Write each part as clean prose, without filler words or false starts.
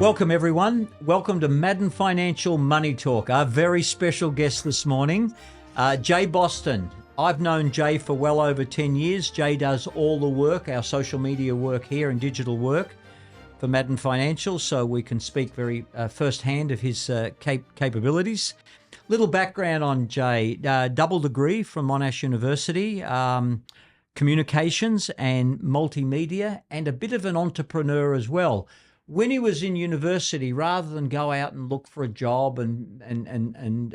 Welcome, everyone. Welcome to Maddern Financial Money Talk. Our very special guest this morning, Jay Boston. I've known Jay for well over 10 years. Jay does all the work, our social media work here and digital work for Maddern Financial, so we can speak very firsthand of his capabilities. Little background on Jay, double degree from Monash University, communications and multimedia, and a bit of an entrepreneur as well. When he was in university, rather than go out and look for a job and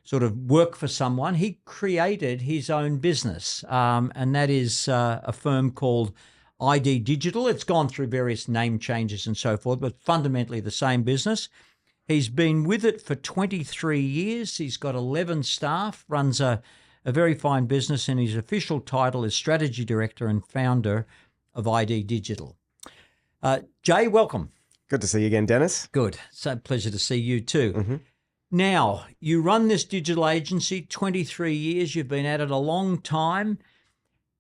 sort of work for someone, he created his own business, and that is a firm called ID Digital. It's gone through various name changes and so forth, but fundamentally the same business. He's been with it for 23 years. He's got 11 staff, runs a very fine business, and his official title is Strategy Director and Founder of ID Digital. Jay, welcome. Good to see you again, Dennis. Good. So pleasure to see you too. Mm-hmm. Now, you run this digital agency, 23 years. You've been at it a long time.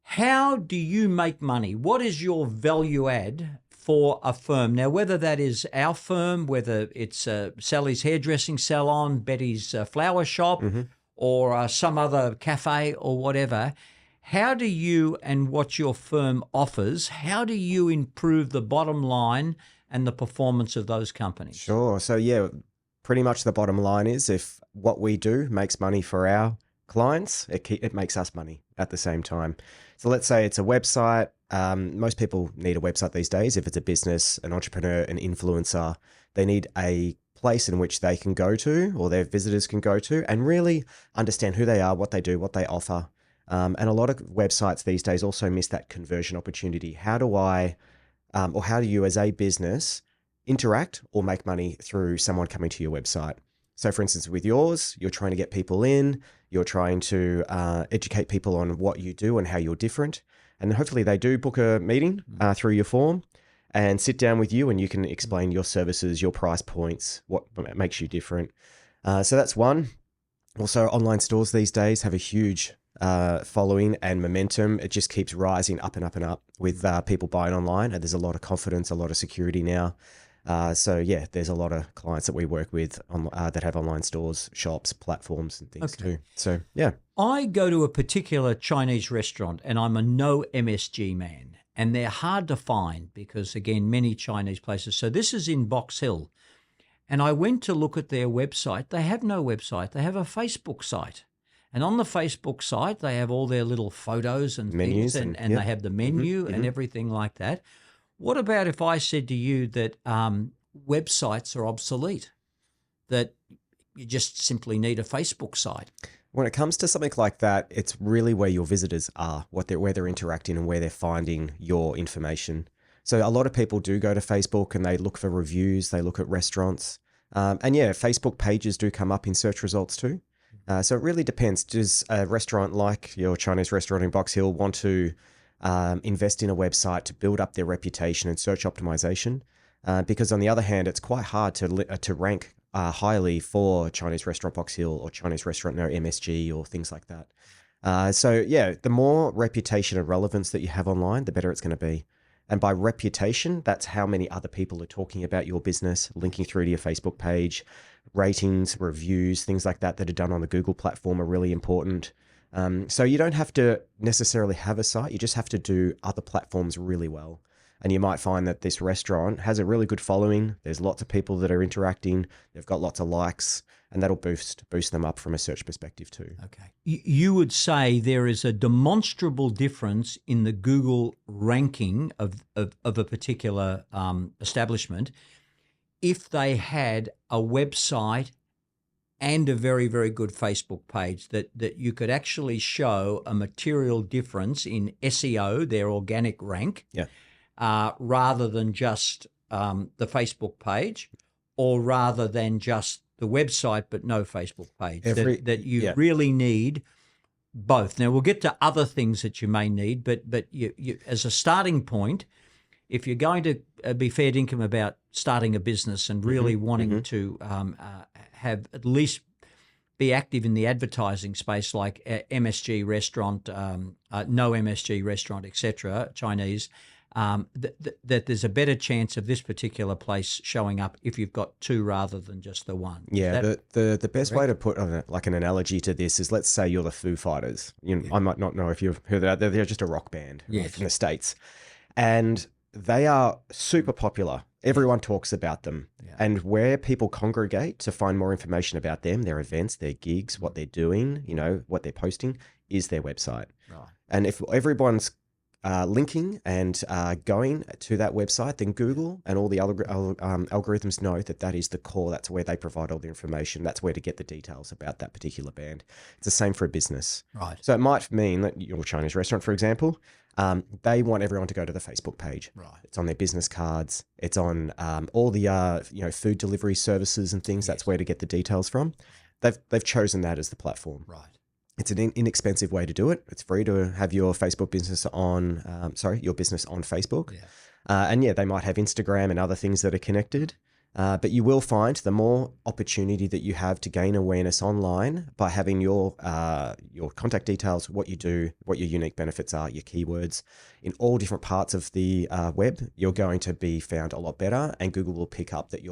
How do you make money? What is your value add for a firm? Now, whether that is our firm, whether it's Sally's hairdressing salon, Betty's flower shop, or some other cafe or whatever, how do you and what your firm offers, how do you improve the bottom line and the performance of those companies? Sure. So, yeah, pretty much the bottom line is if what we do makes money for our clients, it makes us money at the same time. So let's say it's a website. Most people need a website these days. If it's a business, an entrepreneur, an influencer, they need a place in which they can go to or their visitors can go to and really understand who they are, what they do, what they offer. And a lot of websites these days also miss that conversion opportunity. How do I, or how do you as a business interact or make money through someone coming to your website? So for instance, with yours, you're trying to get people in, you're trying to educate people on what you do and how you're different. And hopefully they do book a meeting through your form and sit down with you and you can explain your services, your price points, what makes you different. So that's one. Also, online stores these days have a huge following and momentum. It just keeps rising up and up and up with people buying online, and there's a lot of confidence, a lot of security now. So yeah, there's a lot of clients that we work with that have online stores, shops, platforms and things too. So yeah. I go to a particular Chinese restaurant and I'm a no MSG man, and they're hard to find because, again, many Chinese places. So this is in Box Hill, and I went to look at their website. They have no website. They have a Facebook site. And on the Facebook site, they have all their little photos and menus things, and they have the menu and everything like that. What about if I said to you that websites are obsolete, that you just simply need a Facebook site? When it comes to something like that, it's really where your visitors are, where they're interacting and where they're finding your information. So a lot of people do go to Facebook and they look for reviews, they look at restaurants. And yeah, Facebook pages do come up in search results too. So it really depends. Does a restaurant like your Chinese restaurant in Box Hill want to invest in a website to build up their reputation and search optimization? Because on the other hand, it's quite hard to rank highly for Chinese restaurant Box Hill or Chinese restaurant no MSG or things like that. So yeah, the more reputation and relevance that you have online, the better it's going to be. And by reputation, that's how many other people are talking about your business, linking through to your Facebook page. Ratings, reviews, things like that are done on the Google platform are really important. So you don't have to necessarily have a site. You just have to do other platforms really well. And you might find that this restaurant has a really good following. There's lots of people that are interacting. They've got lots of likes, and that'll boost them up from a search perspective too. Okay. You would say there is a demonstrable difference in the Google ranking of a particular establishment if they had a website and a very, very good Facebook page, that you could actually show a material difference in SEO, their organic rank, rather than just the Facebook page, or rather than just the website but no Facebook page. That you really need both. Now, we'll get to other things that you may need, but you as a starting point, if you're going to be fair dinkum about starting a business and really wanting to have at least be active in the advertising space, like MSG restaurant, no MSG restaurant, etc., Chinese, that there's a better chance of this particular place showing up if you've got two rather than just the one. Yeah, the best way to put on like an analogy to this is, let's say you're the Foo Fighters. I might not know if you've heard that. They're just a rock band from the States. And they are super popular. Everyone talks about them. Yeah. And where people congregate to find more information about them, their events, their gigs, what they're doing, what they're posting, is their website. Right. And if everyone's linking and going to that website, then Google and all the other algorithms know that is the core. That's where they provide all the information. That's where to get the details about that particular band. It's the same for a business. Right. So it might mean that your Chinese restaurant, for example, they want everyone to go to the Facebook page. Right. It's on their business cards. It's on all the food delivery services and things. Yes. That's where to get the details from. They've chosen that as the platform. Right. It's an inexpensive way to do it. It's free to have your Facebook business on, your business on Facebook. Yeah. They might have Instagram and other things that are connected. But you will find the more opportunity that you have to gain awareness online by having your contact details, what you do, what your unique benefits are, your keywords in all different parts of the web, you're going to be found a lot better, and Google will pick up that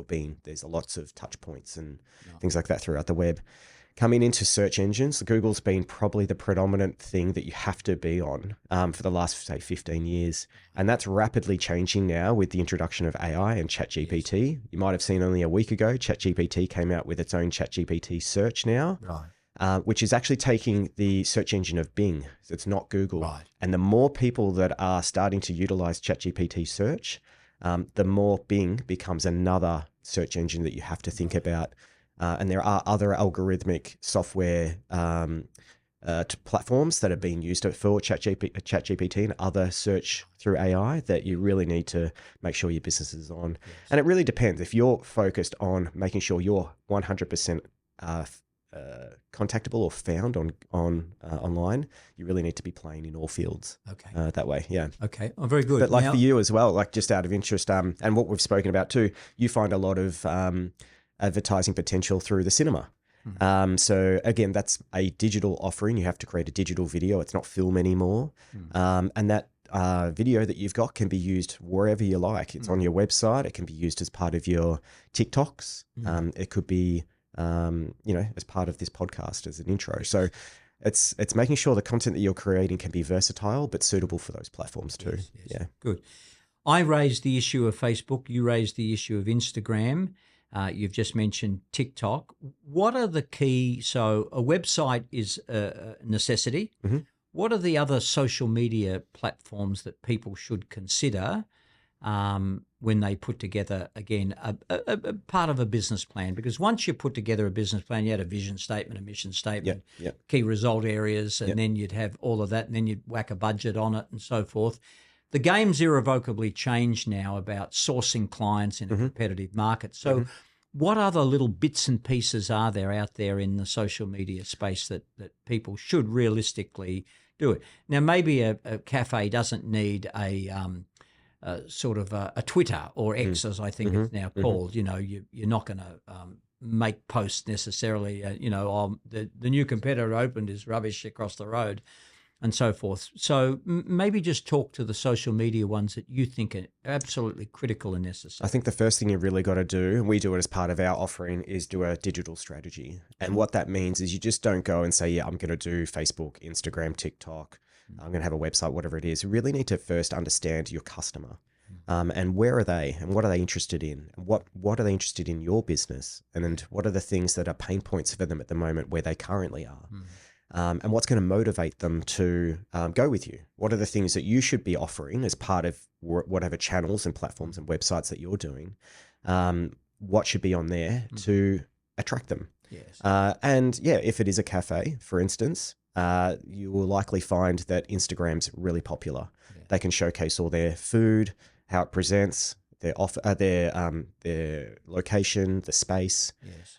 there's lots of touch points and things like that throughout the web. Coming into search engines, Google's been probably the predominant thing that you have to be on for the last, say, 15 years. And that's rapidly changing now with the introduction of AI and ChatGPT. Yes. You might have seen only a week ago, ChatGPT came out with its own ChatGPT search now, which is actually taking the search engine of Bing. So it's not Google. Right. And the more people that are starting to utilize ChatGPT search, the more Bing becomes another search engine that you have to think about. And there are other algorithmic software platforms that are being used for ChatGPT and other search through AI that you really need to make sure your business is on. Yes. And it really depends. If you're focused on making sure you're 100% contactable or found on online, you really need to be playing in all fields. Okay. That way, yeah. Okay, very good. But for you as well, just out of interest, and what we've spoken about too, you find a lot of advertising potential through the cinema. So again, that's a digital offering. You have to create a digital video. It's not film anymore. And that video that you've got can be used wherever you like. It's on your website. It can be used as part of your TikToks. It could be, as part of this podcast as an intro. So it's making sure the content that you're creating can be versatile, but suitable for those platforms too. Yes. Yeah. Good. I raised the issue of Facebook. You raised the issue of Instagram. You've just mentioned TikTok. What are the key? So a website is a necessity. Mm-hmm. What are the other social media platforms that people should consider when they put together, again, a part of a business plan? Because once you put together a business plan, you had a vision statement, a mission statement, key result areas, and then you'd have all of that, and then you'd whack a budget on it and so forth. The game's irrevocably changed now about sourcing clients in a competitive market. So what other little bits and pieces are there out there in the social media space that people should realistically do it? Now, maybe a cafe doesn't need a sort of a Twitter or X, as I think it's now called. You're not going to make posts necessarily, the new competitor opened is rubbish across the road, and so forth. So maybe just talk to the social media ones that you think are absolutely critical and necessary. I think the first thing you really got to do, and we do it as part of our offering, is do a digital strategy. And what that means is you just don't go and say, I'm going to do Facebook, Instagram, TikTok. I'm going to have a website, whatever it is. You really need to first understand your customer. And where are they, and what are they interested in? And what are they interested in your business? And what are the things that are pain points for them at the moment where they currently are? And what's going to motivate them to go with you? What are the things that you should be offering as part of whatever channels and platforms and websites that you're doing? What should be on there to attract them? Yes. If it is a cafe, for instance, you will likely find that Instagram's really popular. Yeah. They can showcase all their food, how it presents, their location, the space. Yes.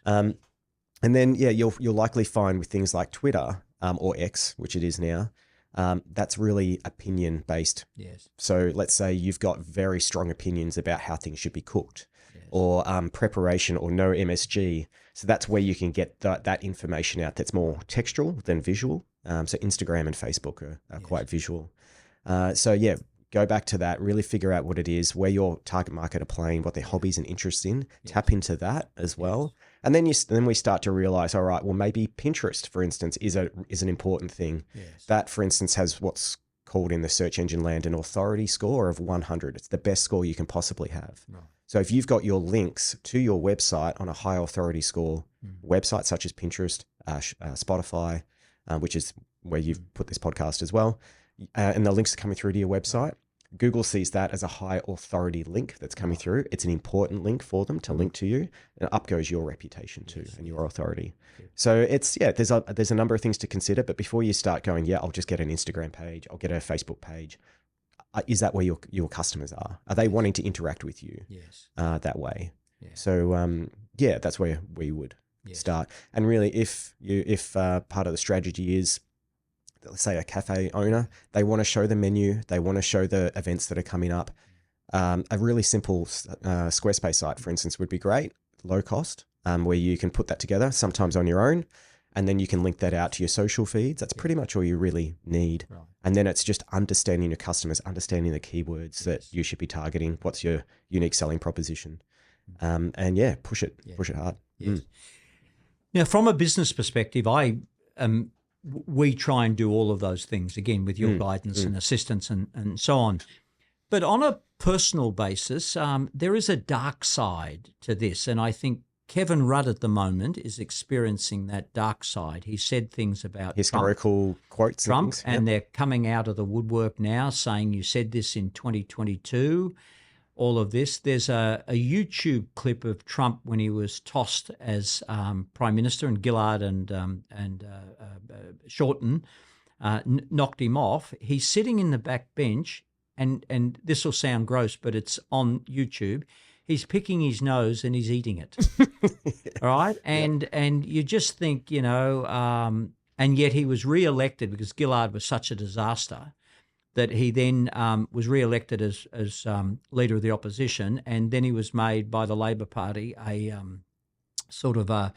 And then, you'll likely find with things like Twitter or X, which it is now, that's really opinion-based. Yes. So let's say you've got very strong opinions about how things should be cooked, or preparation, or no MSG. So that's where you can get that information out that's more textual than visual. So Instagram and Facebook are quite visual. go back to that, really figure out what it is, where your target market are playing, what their hobbies and interests in, tap into that as well. And then we start to realize, all right, well, maybe Pinterest, for instance, is an important thing. That, for instance, has what's called in the search engine land an authority score of 100. It's the best score you can possibly have. Right. So if you've got your links to your website on a high authority score website, such as Pinterest, Spotify, which is where you've put this podcast as well, and the links are coming through to your website, Google sees that as a high authority link that's coming through. It's an important link for them to link to you, and up goes your reputation too and your authority. So it's, there's a number of things to consider, but before you start going, I'll just get an Instagram page, I'll get a Facebook page. Is that where your customers are? Are they wanting to interact with you that way? So that's where we would start. And really, if part of the strategy is, let's say, a cafe owner, they want to show the menu, they want to show the events that are coming up. A really simple Squarespace site, for instance, would be great, low cost, where you can put that together, sometimes on your own, and then you can link that out to your social feeds. That's pretty much all you really need. Right. And then it's just understanding your customers, understanding the keywords that you should be targeting, what's your unique selling proposition, and push it hard. Yes. Now, from a business perspective, we try and do all of those things, again, with your guidance and assistance and so on. But on a personal basis, there is a dark side to this. And I think Kevin Rudd at the moment is experiencing that dark side. He said things about historical quotes Trump, and they're coming out of the woodwork now saying, you said this in 2022. All of this. There's a YouTube clip of Trump when he was tossed as Prime Minister, and Gillard and Shorten knocked him off. He's sitting in the back bench, and this will sound gross, but it's on YouTube. He's picking his nose and he's eating it. All right, and you just think, and yet he was re-elected because Gillard was such a disaster that he then was re-elected as leader of the opposition, and then he was made by the Labor Party a sort of an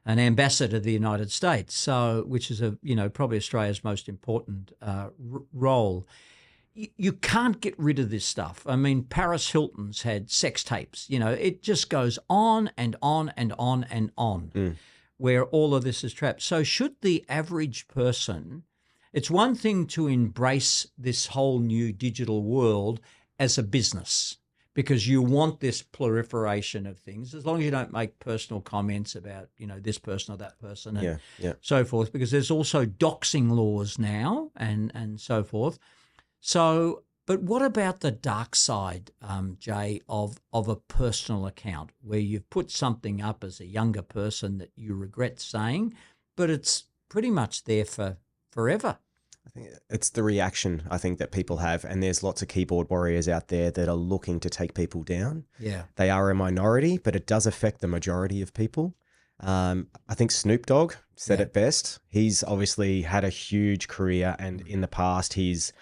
ambassador to the United States, so which is probably Australia's most important role. You can't get rid of this stuff. I mean, Paris Hilton's had sex tapes. It just goes on and on and on and on, where all of this is trapped. So should the average person? It's one thing to embrace this whole new digital world as a business because you want this proliferation of things, as long as you don't make personal comments about, this person or that person and so forth, because there's also doxing laws now and so forth. So, but what about the dark side, Jay, of a personal account where you've put something up as a younger person that you regret saying, but it's pretty much there for forever? I think it's the reaction, that people have, and there's lots of keyboard warriors out there that are looking to take people down. Yeah. They are a minority, but it does affect the majority of people. I think Snoop Dogg said it best. He's obviously had a huge career, and in the past he's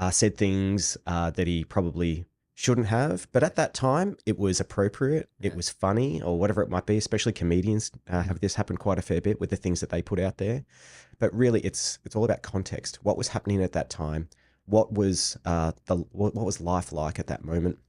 said things that he probably shouldn't have, but at that time it was appropriate. It was funny, or whatever it might be. Especially comedians have this happen quite a fair bit with the things that they put out there. But really, it's all about context. What was happening at that time? What was what was life like at that moment?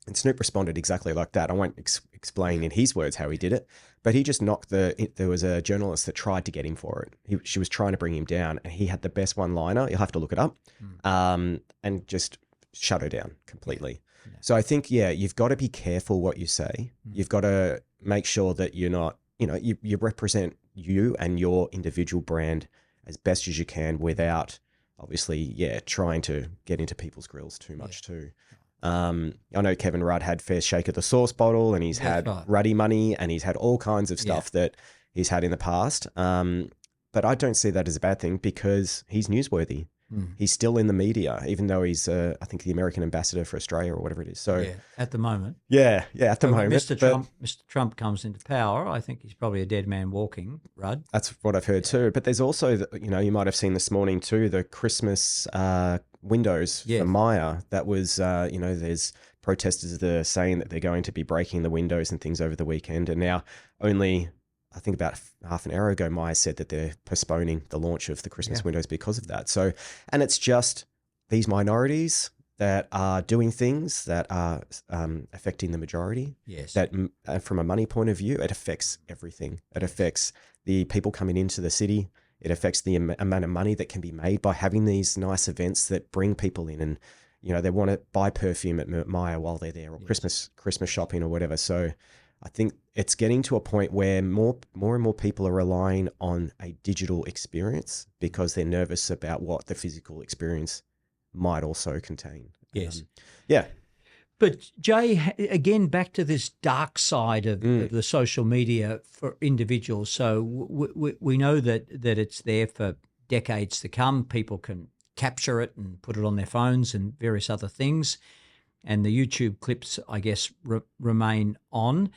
And Snoop responded exactly like that. I won't explain in his words how he did it, but he just knocked there was a journalist that tried to get him for it. She was trying to bring him down, and he had the best one-liner. You'll have to look it up, and just shut her down completely. Yeah. So I think, you've got to be careful what you say. You've got to make sure that you're not, you represent you and your individual brand as best as you can without obviously, trying to get into people's grills too much too. I know Kevin Rudd had fair shake of the sauce bottle, and he's had ruddy money, and he's had all kinds of stuff that he's had in the past. But I don't see that as a bad thing because he's newsworthy. He's still in the media, even though he's, I think, the American ambassador for Australia or whatever it is. So at the moment. At the moment. Mr. Trump comes into power, I think he's probably a dead man walking, Rudd. That's what I've heard too. But there's also, you might have seen this morning too, the Christmas windows for Maya. That was, there's protesters that are saying that they're going to be breaking the windows and things over the weekend. And now only, I think about half an hour ago, Maya said that they're postponing the launch of the Christmas windows because of that. So, and it's just these minorities, that are doing things that are affecting the majority. Yes. That from a money point of view, it affects everything. It affects the people coming into the city. It affects the amount of money that can be made by having these nice events that bring people in, and they want to buy perfume at Maya while they're there, or Christmas shopping or whatever. So I think it's getting to a point where more and more people are relying on a digital experience because they're nervous about what the physical experience might also contain. Yes. Yeah. But Jay, again, back to this dark side of the social media for individuals. So we know that it's there for decades to come. People can capture it and put it on their phones and various other things. And the YouTube clips, I guess, remain on.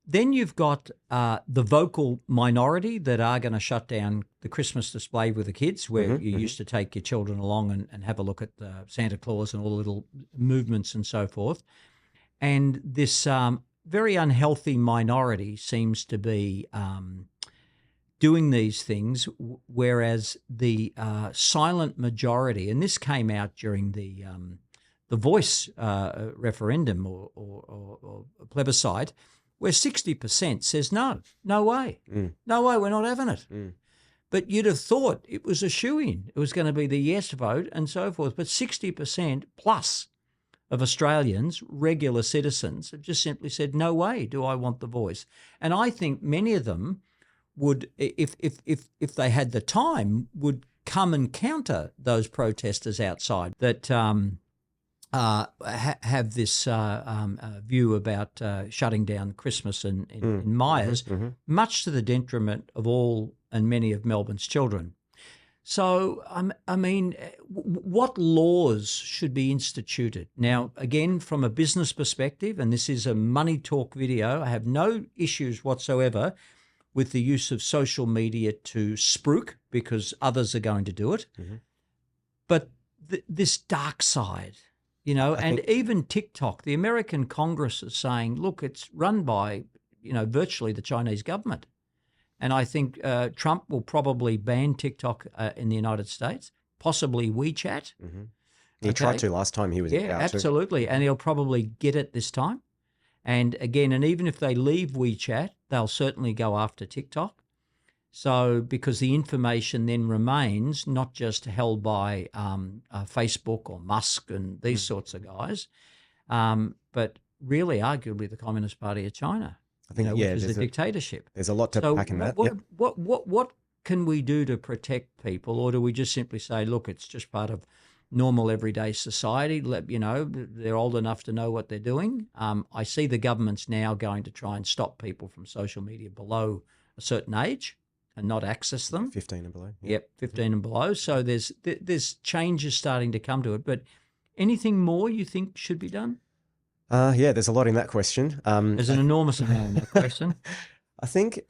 Then you've got the vocal minority that are going to shut down the Christmas display with the kids, where you used to take your children along and have a look at Santa Claus and all the little movements and so forth. And this very unhealthy minority seems to be doing these things, whereas the silent majority, and this came out during the Voice referendum or plebiscite, where 60% says no way, no way, we're not having it. But you'd have thought it was a shoo-in. It was going to be the yes vote and so forth. But 60% plus of Australians, regular citizens, have just simply said, no way do I want the Voice. And I think many of them would, if they had the time, would come and counter those protesters outside that have this view about shutting down Christmas in Myers, much to the detriment of all and many of Melbourne's children. So, I mean, what laws should be instituted? Now, again, from a business perspective, and this is a money talk video, I have no issues whatsoever with the use of social media to spruik, because others are going to do it. But this dark side, and even TikTok, the American Congress is saying, look, it's run by, virtually the Chinese government. And I think Trump will probably ban TikTok in the United States, possibly WeChat. He tried to last time he was Yeah, about absolutely. to. And he'll probably get it this time. And again, and even if they leave WeChat, they'll certainly go after TikTok. So because the information then remains not just held by Facebook or Musk and these sorts of guys, but really arguably the Communist Party of China. I think, which is a dictatorship. There's a lot to pack in that. What can we do to protect people, or do we just simply say, look, it's just part of normal everyday society? They're old enough to know what they're doing. I see the government's now going to try and stop people from social media below a certain age and not access them. 15 and below. Yeah. Yep, 15 and below. So there's changes starting to come to it. But anything more you think should be done? There's a lot in that question. There's an enormous amount in that question. I think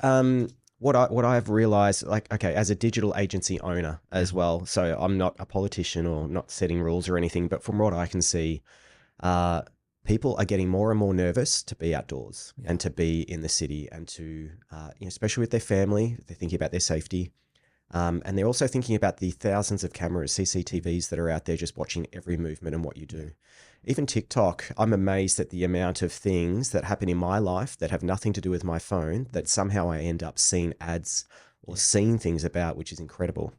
what I've realized, as a digital agency owner as well, so I'm not a politician or not setting rules or anything, but from what I can see, people are getting more and more nervous to be outdoors and to be in the city and to, especially with their family, they're thinking about their safety. And they're also thinking about the thousands of cameras, CCTVs that are out there just watching every movement and what you do. Even TikTok, I'm amazed at the amount of things that happen in my life that have nothing to do with my phone that somehow I end up seeing ads or seeing things about, which is incredible.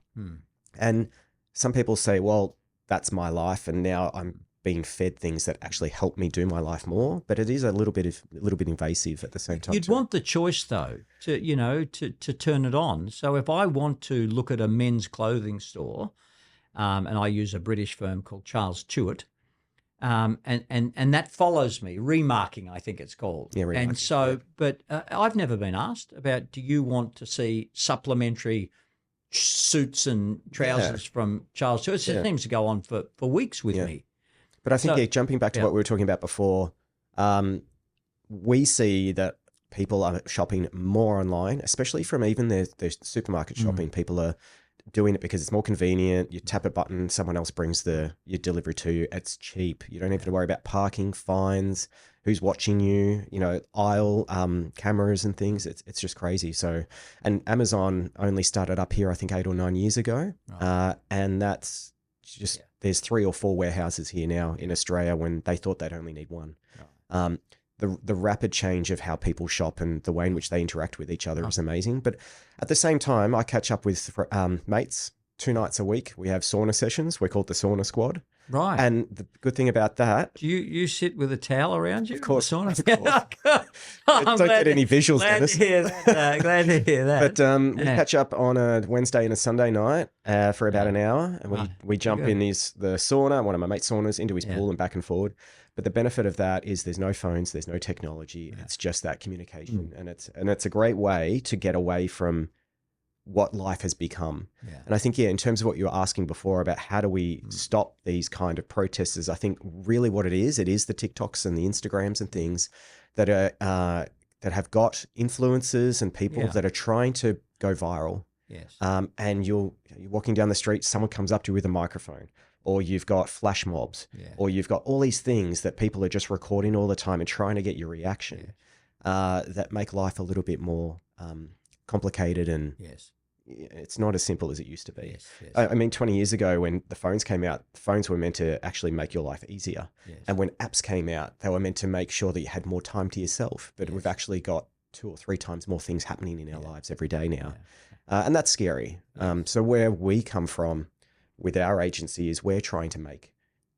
And some people say, well, that's my life, and now I'm being fed things that actually help me do my life more. But it is a little bit invasive at the same time. You'd want the choice though to turn it on. So if I want to look at a men's clothing store, and I use a British firm called Charles Stewart, and that follows me, remarking, I think it's called. Yeah, remarking. And so, but I've never been asked about, do you want to see supplementary suits and trousers from Charles Stewart? It seems to go on for weeks with me. But I think, jumping back to what we were talking about before, we see that people are shopping more online, especially from even their supermarket shopping. People are doing it because it's more convenient. You tap a button, someone else brings your delivery to you. It's cheap. You don't have to worry about parking, fines, who's watching you, aisle cameras and things. It's just crazy. So, and Amazon only started up here, I think 8 or 9 years ago. And that's just there's 3 or 4 warehouses here now in Australia when they thought they'd only need one. Right. The rapid change of how people shop and the way in which they interact with each other is amazing. But at the same time, I catch up with mates 2 nights a week. We have sauna sessions. We're called the Sauna Squad. Right. And the good thing about that, Do you sit with a towel around you? of course, Sauna? of course. Don't get any visuals, glad Dennis. to hear that. Glad to hear that. But we catch up on a Wednesday and a Sunday night for about an hour, and we jump in the sauna, one of my mate's saunas, into his pool and back and forward. But the benefit of that is there's no phones, there's no technology. It's just that communication, and it's a great way to get away from what life has become. Yeah. And I think, in terms of what you were asking before about how do we stop these kind of protesters, I think really what it is the TikToks and the Instagrams and things that are that have got influencers and people that are trying to go viral. Yes. And you're walking down the street, someone comes up to you with a microphone, or you've got flash mobs, or you've got all these things that people are just recording all the time and trying to get your reaction, that make life a little bit more complicated, and it's not as simple as it used to be. Yes, yes. I mean, 20 years ago when the phones came out, the phones were meant to actually make your life easier. Yes. And when apps came out, they were meant to make sure that you had more time to yourself. But we've actually got 2 or 3 times more things happening in our lives every day now. And that's scary. So where we come from with our agency is we're trying to make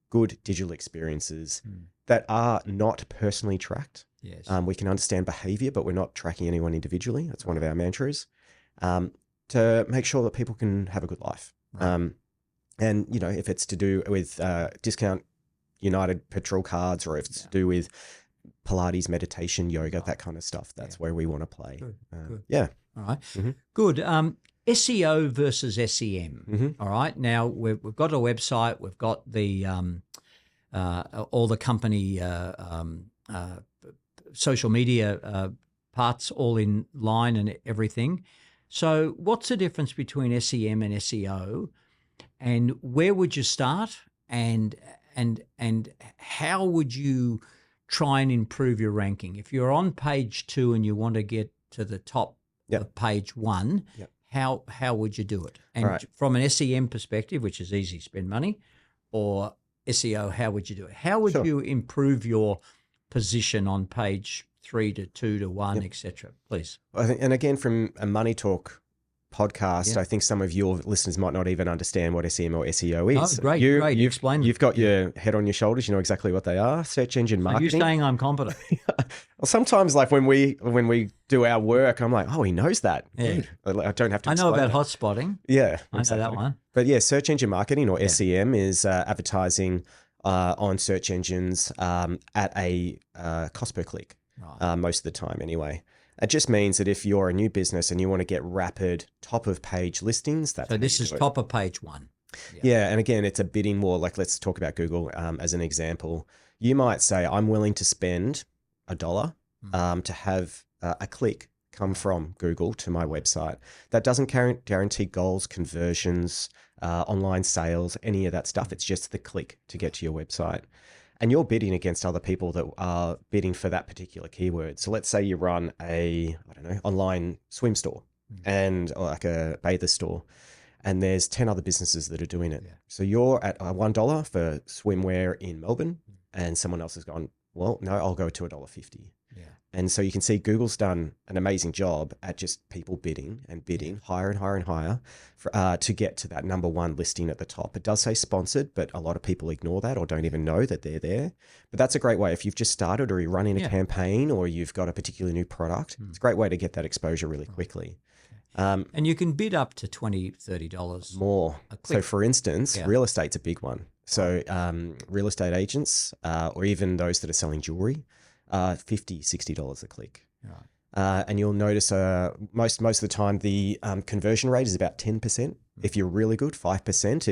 good digital experiences that are not personally tracked. Yes. We can understand behavior, but we're not tracking anyone individually. That's one of our mantras. To make sure that people can have a good life. Right. And, if it's to do with discount United petrol cards, or if it's to do with Pilates, meditation, yoga, that kind of stuff, that's where we want to play. Good. Yeah. All right. Good. SEO versus SEM. All right. Now, we've got a website. We've got the all the company social media parts all in line and everything. So what's the difference between SEM and SEO, and where would you start, and how would you try and improve your ranking? If you're on page 2 and you want to get to the top of page 1, how would you do it? And from an SEM perspective, which is easy, spend money, or SEO, how would you do it? How would you improve your position on page 3 to 2 to 1, etc.? Please. I think, and again, from a Money Talk podcast, I think some of your listeners might not even understand what SEM or SEO is. Oh, great, great. Explain them. You've got your head on your shoulders. You know exactly what they are. Search engine marketing. Are you saying I'm competent? Well, sometimes, like when we do our work, I'm like, oh, he knows that. Yeah. I don't have to. I know about that. hot spotting. Yeah, I know that one. But search engine marketing, or SEM, is advertising on search engines at a cost per click. Right. Most of the time anyway. It just means that if you're a new business and you want to get rapid top of page listings, that's so this is top of page 1. Yeah, and again, it's a bidding war. Like, let's talk about Google as an example. You might say, I'm willing to spend $1 to have a click come from Google to my website. That doesn't guarantee goals, conversions, online sales, any of that stuff. It's just the click to get to your website. And you're bidding against other people that are bidding for that particular keyword. So let's say you run online swim store and like a bather store, and there's 10 other businesses that are doing it. Yeah. So you're at $1 for swimwear in Melbourne, and someone else has gone, well, no, I'll go to $1.50. Yeah. And so you can see Google's done an amazing job at just people bidding higher and higher and higher to get to that number 1 listing at the top. It does say sponsored, but a lot of people ignore that or don't even know that they're there. But that's a great way. If you've just started, or you're running a campaign, or you've got a particular new product, it's a great way to get that exposure really quickly. And you can bid up to $20, $30 more. So for instance, real estate's a big one. So real estate agents, or even those that are selling jewelry, $50, $60 a click. Right. And you'll notice most of the time the conversion rate is about 10%. If you're really good, 5%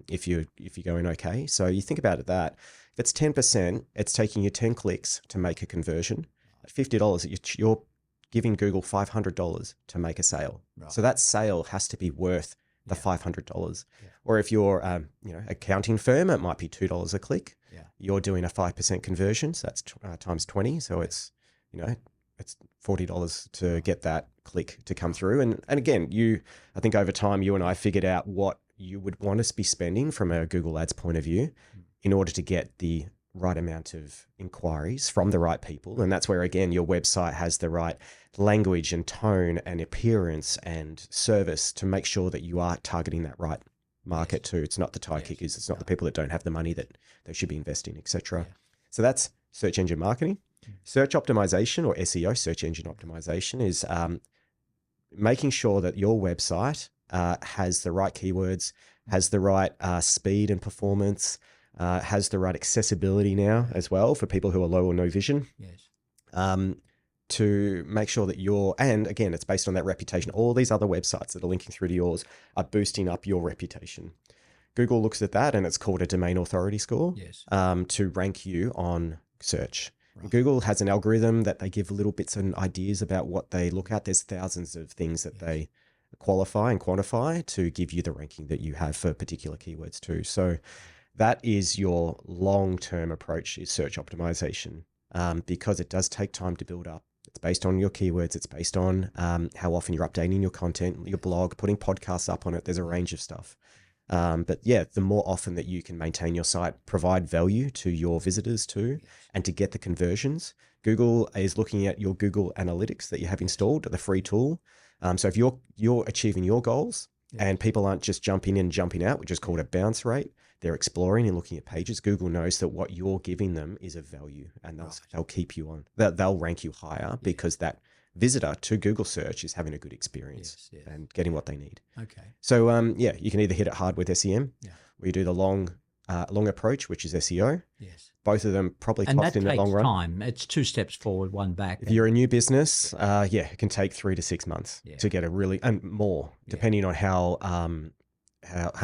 if you're going okay. So you think about it that if it's 10%, it's taking you 10 clicks to make a conversion. At $50, you're giving Google $500 to make a sale. Right. So that sale has to be worth the $500. Yeah. Or if you're accounting firm, it might be $2 a click. Yeah. You're doing a 5% conversion, so that's times 20. So it's it's $40 to get that click to come through. And again, I think over time you and I figured out what you would want to be spending from a Google Ads point of view in order to get the right amount of inquiries from the right people. And that's where, again, your website has the right language and tone and appearance and service to make sure that you are targeting that right market too. It's not the tire kickers. It's not the people that don't have the money that they should be investing, etc. So that's search engine marketing. Search optimization, or SEO, search engine optimization, is making sure that your website has the right keywords, has the right speed and performance, has the right accessibility now as well for people who are low or no vision. To make sure that and again, it's based on that reputation. All these other websites that are linking through to yours are boosting up your reputation. Google looks at that, and it's called a domain authority score to rank you on search. Right. Google has an algorithm that they give little bits and ideas about what they look at. There's thousands of things that they qualify and quantify to give you the ranking that you have for particular keywords too. So that is your long-term approach, is search optimization, because it does take time to build up. It's based on your keywords. It's based on how often you're updating your content, your blog, putting podcasts up on it. There's a range of stuff. But yeah, the more often that you can maintain your site, provide value to your visitors too, and to get the conversions. Google is looking at your Google Analytics that you have installed, the free tool. So if you're achieving your goals and people aren't just jumping in and jumping out, which is called a bounce rate, they're exploring and looking at pages. Google knows that what you're giving them is of value, and they'll keep you on. They'll rank you higher because that visitor to Google search is having a good experience and getting what they need. Okay. So you can either hit it hard with SEM, or you do the long approach, which is SEO. Yes. Both of them probably cost in the long run. And that takes time. It's 2 steps forward, 1 back. If you're a new business, it can take 3 to 6 months to get and more, depending on how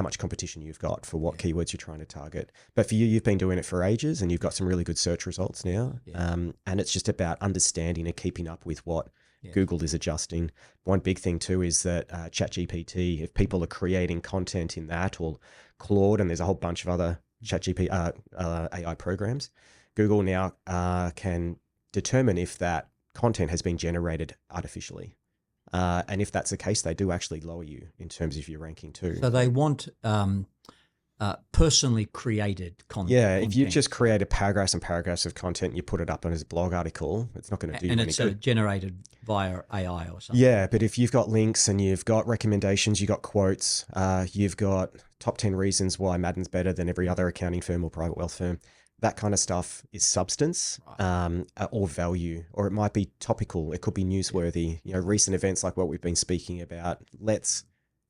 much competition you've got for what keywords you're trying to target. But for you, you've been doing it for ages, and you've got some really good search results now. And it's just about understanding and keeping up with what Google is adjusting. One big thing too is that ChatGPT, if people are creating content in that, or Claude, and there's a whole bunch of other ChatGPT AI programs, Google now can determine if that content has been generated artificially. And if that's the case, they do actually lower you in terms of your ranking too. So they want personally created content. Yeah, if you just created paragraphs and paragraphs of content and you put it up on his blog article, it's not going to do you any good. And it's generated via AI or something. Yeah, but if you've got links and you've got recommendations, you've got quotes, you've got top 10 reasons why Maddern's better than every other accounting firm or private wealth firm, that kind of stuff is substance or value, or it might be topical. It could be newsworthy. Recent events like what we've been speaking about. Let's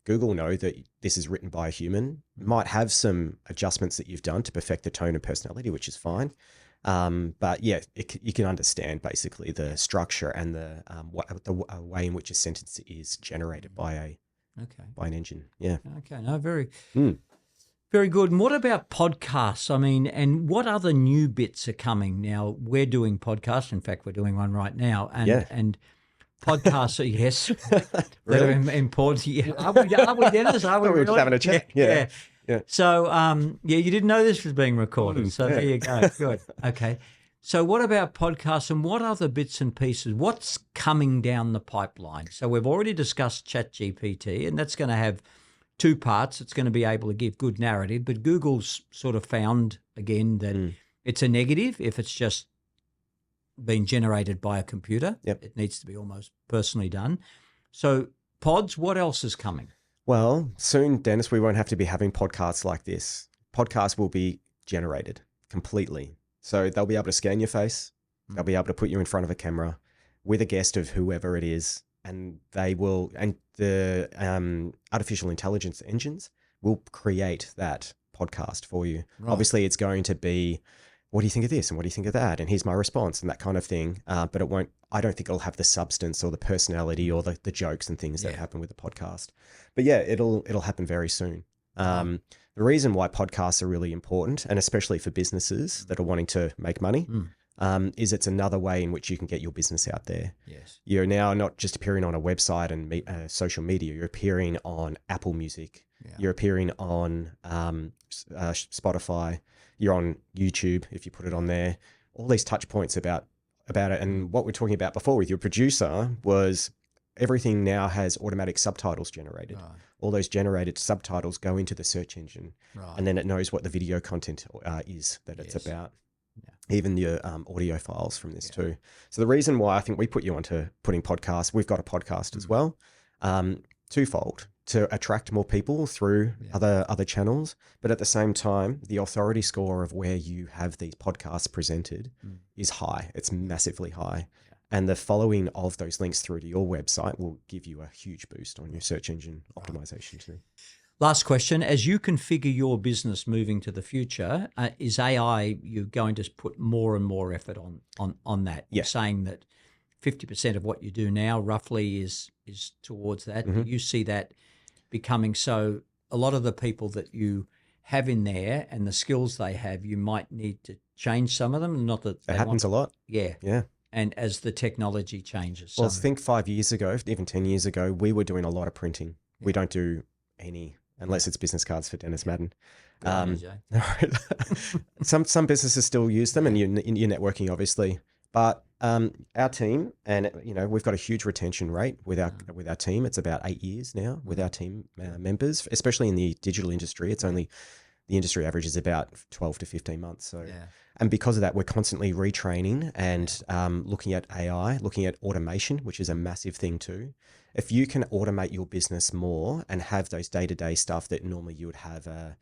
Google know that this is written by a human. Might have some adjustments that you've done to perfect the tone and personality, which is fine. But yeah, you can understand basically the structure and the way in which a sentence is generated by an engine. Yeah. Okay. No, very good. And what about podcasts? I mean, and what other new bits are coming now? We're doing podcasts. In fact, we're doing one right now. And podcasts, yes, that are important. Yeah. Are we, Dennis? Are we really? Just having a chat. Yeah. So, you didn't know this was being recorded. So there you go. Good. Okay. So what about podcasts, and what other bits and pieces? What's coming down the pipeline? So we've already discussed ChatGPT, and that's going to have 2 parts. It's going to be able to give good narrative, but Google's sort of found again that it's a negative if it's just been generated by a computer. It needs to be almost personally done. So pods, what else is coming? Well, soon, Dennis, we won't have to be having podcasts like this. Podcasts will be generated completely. So they'll be able to scan your face. They'll be able to put you in front of a camera with a guest of whoever it is. And the artificial intelligence engines will create that podcast for you. Right. Obviously, it's going to be, what do you think of this? And what do you think of that? And here's my response, and that kind of thing. But it won't, I don't think it'll have the substance or the personality or the jokes and things that happen with the podcast. But yeah, it'll happen very soon. The reason why podcasts are really important, and especially for businesses that are wanting to make money, is it's another way in which you can get your business out there. Yes. You're now not just appearing on a website and social media. You're appearing on Apple Music. Yeah. You're appearing on Spotify. You're on YouTube if you put it on there. All these touch points about it. And what we're talking about before with your producer was everything now has automatic subtitles generated. Right. All those generated subtitles go into the search engine, Right. and then it knows what the video content is that it's Yes. about. Yeah. Even your audio files from this too. So the reason why I think we put you onto putting podcasts, we've got a podcast as well, twofold: to attract more people through other channels, but at the same time, the authority score of where you have these podcasts presented is high. It's massively high. And the following of those links through to your website will give you a huge boost on your search engine optimization too. Last question. As you configure your business moving to the future, is AI, you're going to put more and more effort on that? Yeah. You're saying that 50% of what you do now roughly is towards that. Do you see that becoming so? A lot of the people that you have in there and the skills they have, you might need to change some of them. Not that It happens a lot. Yeah. Yeah. And as the technology changes. Well, so, think 5 years ago, even 10 years ago, we were doing a lot of printing. We don't do any, unless it's business cards for Dennis Maddern. good on you, Jay. Some businesses still use them, and your networking, obviously. But our team, and we've got a huge retention rate with our team. It's about 8 years now with our team members, especially in the digital industry. It's only the industry average is about 12 to 15 months. So, and because of that, we're constantly retraining and looking at AI, looking at automation, which is a massive thing too. If you can automate your business more and have those day-to-day stuff that normally you would have a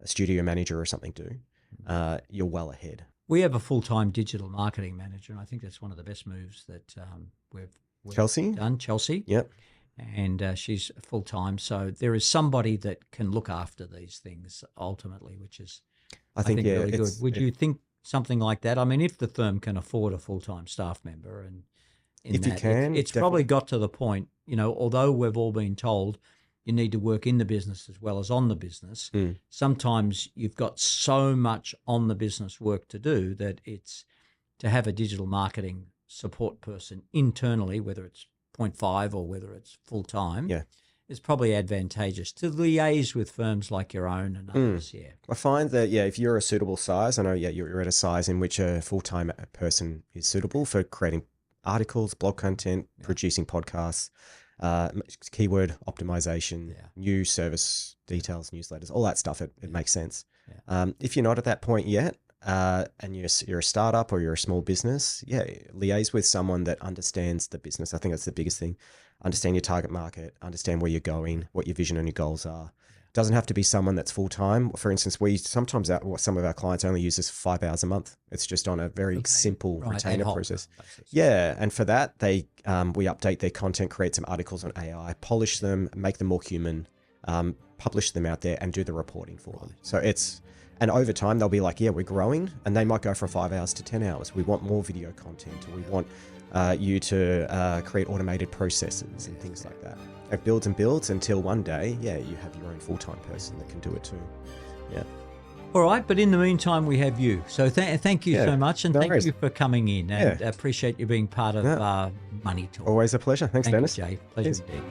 studio manager or something do, you're well ahead. We have a full-time digital marketing manager, and I think that's one of the best moves that we've Chelsea? done. Chelsea. Yep. And she's full-time. So there is somebody that can look after these things ultimately, which is, I think really good. Would you think something like that? I mean, if the firm can afford a full-time staff member, and if you can, it's probably got to the point, although we've all been told you need to work in the business as well as on the business, sometimes you've got so much on the business work to do that it's to have a digital marketing support person internally, whether it's 0.5 or whether it's full-time, is probably advantageous to liaise with firms like your own and others. I find that, if you're a suitable size, I know, you're at a size in which a full-time person is suitable for creating articles, blog content, producing podcasts, keyword optimization, new service details, newsletters, all that stuff. It makes sense. If you're not at that point yet, and you're a startup or you're a small business, liaise with someone that understands the business. I think that's the biggest thing. Understand your target market, understand where you're going, what your vision and your goals are. Doesn't have to be someone that's full-time. For instance, some of our clients only use this 5 hours a month. It's just on a very simple retainer process. And for that, we update their content, create some articles on AI, polish them, make them more human, publish them out there, and do the reporting for them. So and over time, they'll be like, we're growing, and they might go from 5 hours to 10 hours. We want more video content, or we want you to create automated processes and things like that. It builds and builds until one day, you have your own full-time person that can do it too. Yeah. All right, but in the meantime, we have you. So thank you so much, and thank you for coming in, and appreciate you being part of Money Talk. Always a pleasure. Thanks, Dennis. Thank you, Jay. Pleasure indeed.